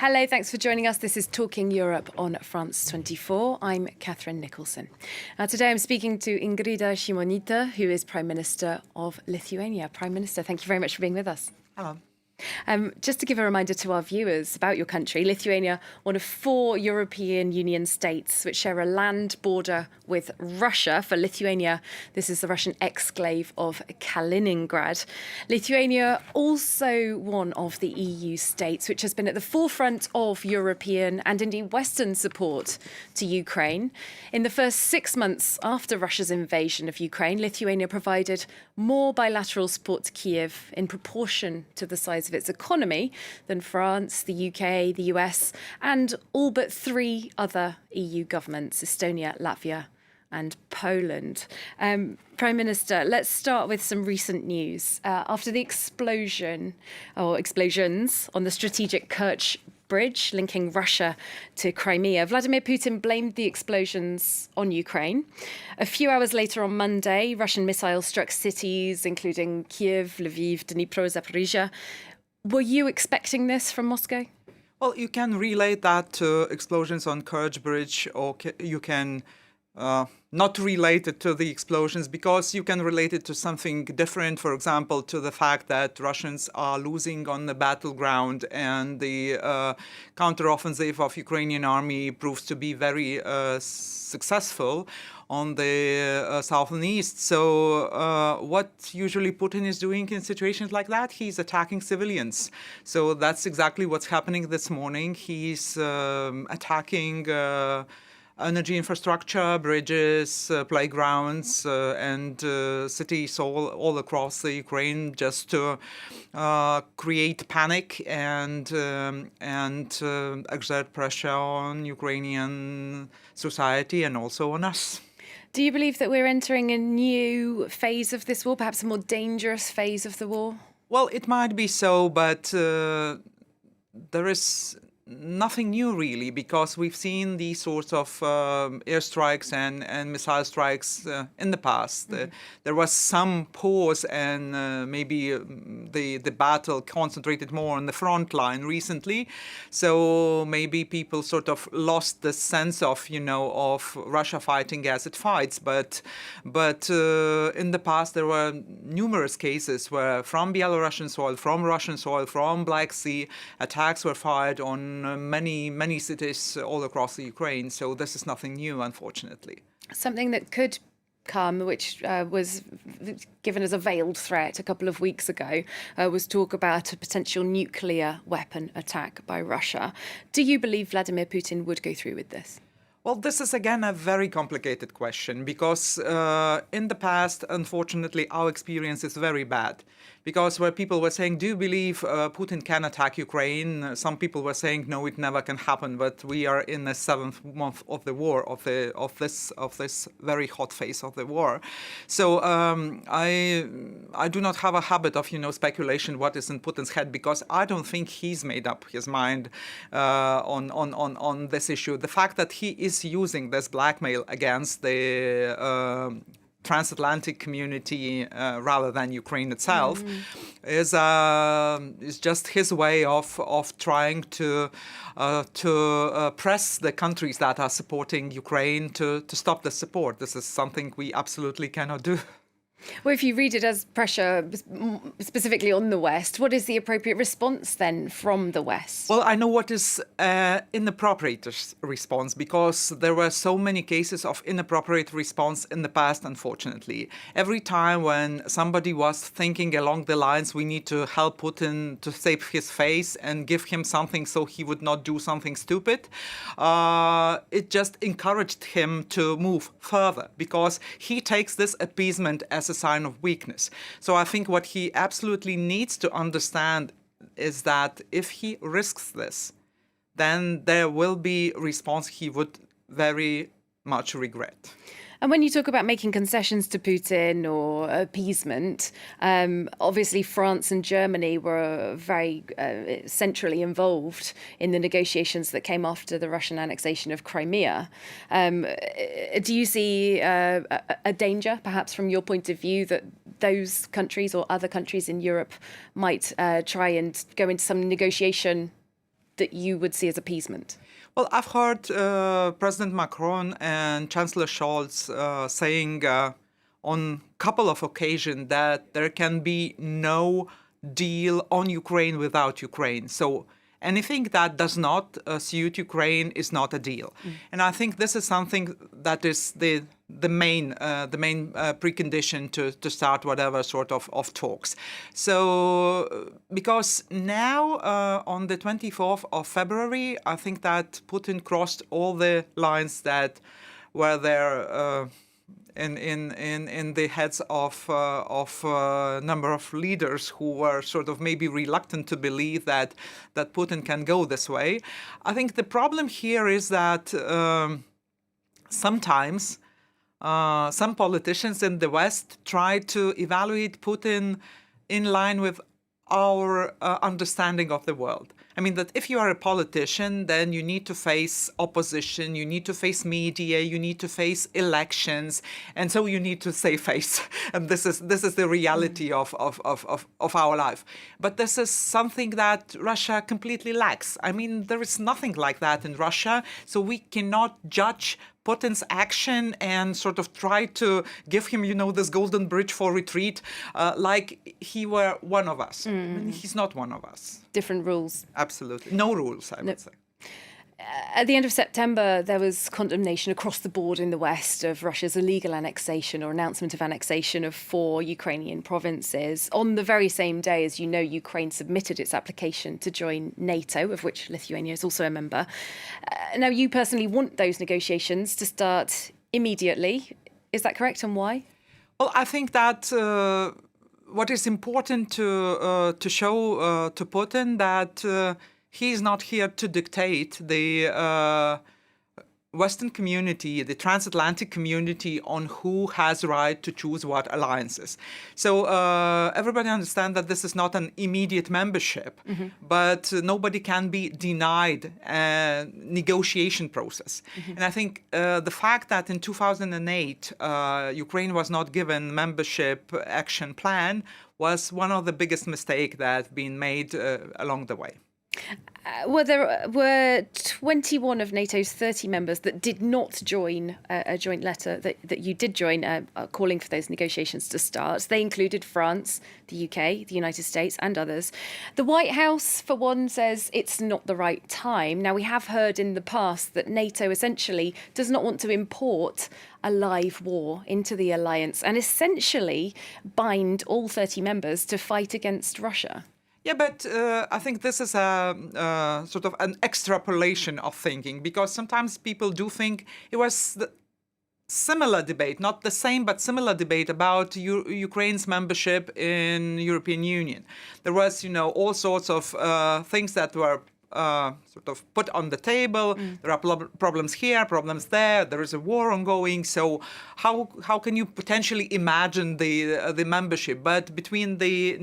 Hello, thanks for joining us. This is Talking Europe on France 24. I'm Catherine Nicholson. Today I'm speaking to Ingrida Simonyte, who is Prime Minister of Lithuania. Prime Minister, thank you very much for being with us. Hello. Just to give a reminder to our viewers about your country, Lithuania, one of 4 European Union states which share a land border with Russia. For Lithuania, this is the Russian exclave of Kaliningrad. Lithuania, also one of the EU states which has been at the forefront of European and indeed Western support to Ukraine. In the first 6 months after Russia's invasion of Ukraine, Lithuania provided more bilateral support to Kiev in proportion to the size of its economy than France, the UK, the US, and all but 3 other EU governments, Estonia, Latvia, and Poland. Prime Minister, let's start with some recent news. After the explosions on the strategic Kerch bridge linking Russia to Crimea, Vladimir Putin blamed the explosions on Ukraine. A few hours later on Monday, Russian missiles struck cities including Kiev, Lviv, Dnipro, Zaporizhia. Were you expecting this from Moscow? Well, you can relate that to explosions on Kerch Bridge, or you can not relate it to the explosions because you can relate it to something different. For example, to the fact that Russians are losing on the battleground and the counteroffensive of Ukrainian army proves to be very successful on the south and east. So what usually Putin is doing in situations like that, he's attacking civilians. So that's exactly what's happening this morning. He's attacking energy infrastructure, bridges, playgrounds, and cities all across the Ukraine, just to create panic and exert pressure on Ukrainian society and also on us. Do you believe that we're entering a new phase of this war, perhaps a more dangerous phase of the war? Well, it might be so, but there is nothing new really, because we've seen these sorts of airstrikes and missile strikes in the past. There was some pause and maybe the battle concentrated more on the front line recently. So maybe people sort of lost the sense of, of Russia fighting as it fights. But in the past there were numerous cases where from Belarusian soil, from Russian soil, from Black Sea, attacks were fired on many cities all across the Ukraine. So this is nothing new, unfortunately. Something that could come, which was given as a veiled threat a couple of weeks ago, was talk about a potential nuclear weapon attack by Russia. Do you believe Vladimir Putin would go through with this? Well, this is again a very complicated question because in the past, unfortunately, our experience is very bad. Because where people were saying, do you believe Putin can attack Ukraine? Some people were saying, no, it never can happen. But we are in the 7th month of the war, of this very hot phase of the war. So I do not have a habit of speculation what is in Putin's head, because I don't think he's made up his mind on this issue. The fact that he is using this blackmail against the transatlantic community rather than Ukraine itself is just his way of trying to press the countries that are supporting Ukraine to stop the support. This is something we absolutely cannot do. Well, if you read it as pressure specifically on the West, what is the appropriate response then from the West? Well, I know what is inappropriate response, because there were so many cases of inappropriate response in the past, unfortunately. Every time when somebody was thinking along the lines, we need to help Putin to save his face and give him something so he would not do something stupid, it just encouraged him to move further, because he takes this appeasement as a sign of weakness. So I think what he absolutely needs to understand is that if he risks this, then there will be a response he would very much regret. And when you talk about making concessions to Putin or appeasement, obviously France and Germany were very centrally involved in the negotiations that came after the Russian annexation of Crimea. Do you see a danger, perhaps from your point of view, that those countries or other countries in Europe might try and go into some negotiation that you would see as appeasement? Well, I've heard President Macron and Chancellor Scholz saying on a couple of occasions that there can be no deal on Ukraine without Ukraine. So anything that does not suit Ukraine is not a deal. And I think this is something that is the main precondition to start whatever sort of talks. So because now on the 24th of February, I think that Putin crossed all the lines that were there in the heads of a number of leaders who were sort of maybe reluctant to believe that Putin can go this way. I think the problem here is that sometimes some politicians in the West try to evaluate Putin in line with our understanding of the world. I mean, that if you are a politician, then you need to face opposition, you need to face media, you need to face elections, and so you need to save face. And this is the reality of our life. But this is something that Russia completely lacks. I mean, there is nothing like that in Russia, so we cannot judge Putin's action and sort of try to give him, this golden bridge for retreat, like he were one of us. I mean, he's not one of us. Different rules. Absolutely. No rules, I would say. At the end of September, there was condemnation across the board in the West of Russia's illegal annexation or announcement of annexation of 4 Ukrainian provinces. On the very same day, as you know, Ukraine submitted its application to join NATO, of which Lithuania is also a member. Now, you personally want those negotiations to start immediately. Is that correct, and why? Well, I think that what is important to show to Putin that he's not here to dictate the Western community, the transatlantic community, on who has the right to choose what alliances. So everybody understands that this is not an immediate membership, but nobody can be denied a negotiation process. And I think the fact that in 2008 Ukraine was not given membership action plan was one of the biggest mistakes that been made along the way. Well, there were 21 of NATO's 30 members that did not join a joint letter that you did join, calling for those negotiations to start. They included France, the UK, the United States and others. The White House, for one, says it's not the right time. Now, we have heard in the past that NATO essentially does not want to import a live war into the alliance and essentially bind all 30 members to fight against Russia. Yeah, but I think this is a sort of an extrapolation of thinking, because sometimes people do think it was the similar debate, not the same, but similar debate about Ukraine's membership in European Union. There was, all sorts of things that were sort of put on the table. There are problems here, problems there. There is a war ongoing. So how can you potentially imagine the membership? But between the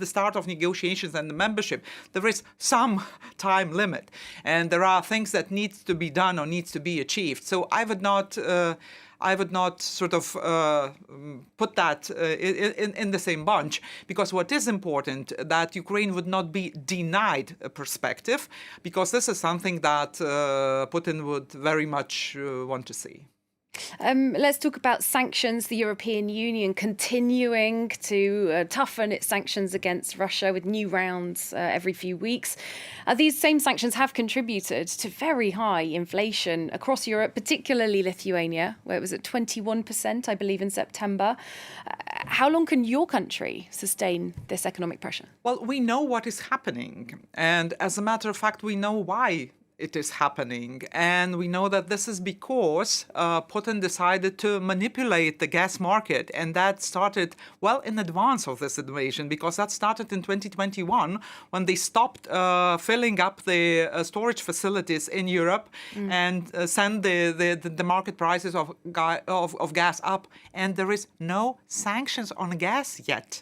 start of negotiations and the membership, there is some time limit, and there are things that needs to be done or needs to be achieved. So I would not sort of put that in the same bunch, because what is important, that Ukraine would not be denied a perspective, because this is something that Putin would very much want to see. Let's talk about sanctions. The European Union continuing to toughen its sanctions against Russia with new rounds every few weeks. These same sanctions have contributed to very high inflation across Europe, particularly Lithuania, where it was at 21%, I believe, in September. How long can your country sustain this economic pressure? Well, we know what is happening. And as a matter of fact, we know why it is happening. And we know that this is because Putin decided to manipulate the gas market. And that started well in advance of this invasion, because that started in 2021 when they stopped filling up the storage facilities in Europe and sent the market prices of gas up. And there is no sanctions on gas yet.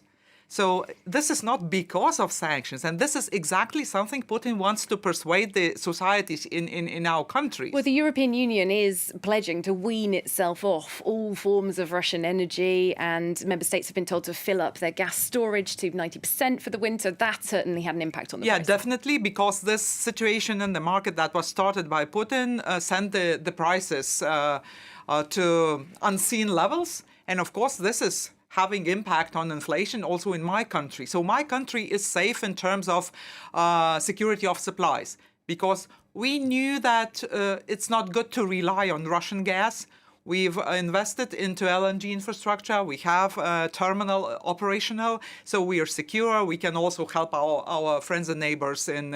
So this is not because of sanctions, and this is exactly something Putin wants to persuade the societies in our countries. Well, the European Union is pledging to wean itself off all forms of Russian energy, and member states have been told to fill up their gas storage to 90% for the winter. That certainly had an impact on the prices. Definitely, because this situation in the market that was started by Putin sent the prices to unseen levels. And of course, this is having impact on inflation also in my country. So my country is safe in terms of security of supplies, because we knew that it's not good to rely on Russian gas. We've invested into LNG infrastructure. We have a terminal operational, so we are secure. We can also help our friends and neighbors in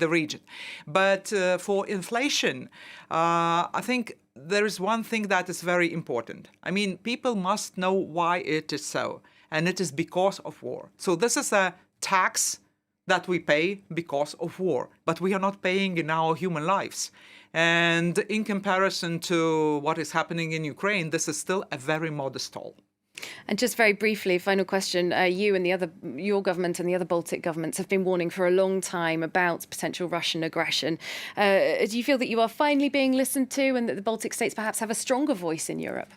the region. But for inflation, I think there is one thing that is very important. I mean, people must know why it is so, and it is because of war. So this is a tax that we pay because of war, but we are not paying in our human lives. And in comparison to what is happening in Ukraine, this is still a very modest toll. And just very briefly, final question, your government and the other Baltic governments have been warning for a long time about potential Russian aggression. Do you feel that you are finally being listened to, and that the Baltic states perhaps have a stronger voice in Europe?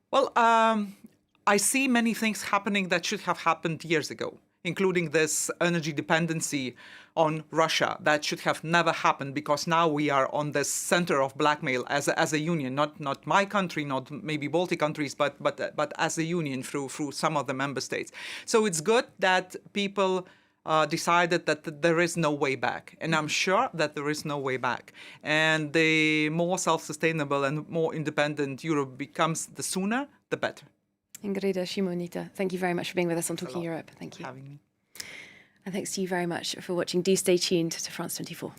Well, I see many things happening that should have happened years ago, including this energy dependency on Russia that should have never happened, because now we are on the center of blackmail as a union, not my country, not maybe Baltic countries, but as a union through some of the member states. So it's good that people decided that there is no way back. And I'm sure that there is no way back. And the more self-sustainable and more independent Europe becomes, the sooner, the better. Ingrida Simonyte, thank you very much for being with us on Talking Europe. Thank you. Having me. And thanks to you very much for watching. Do stay tuned to France 24.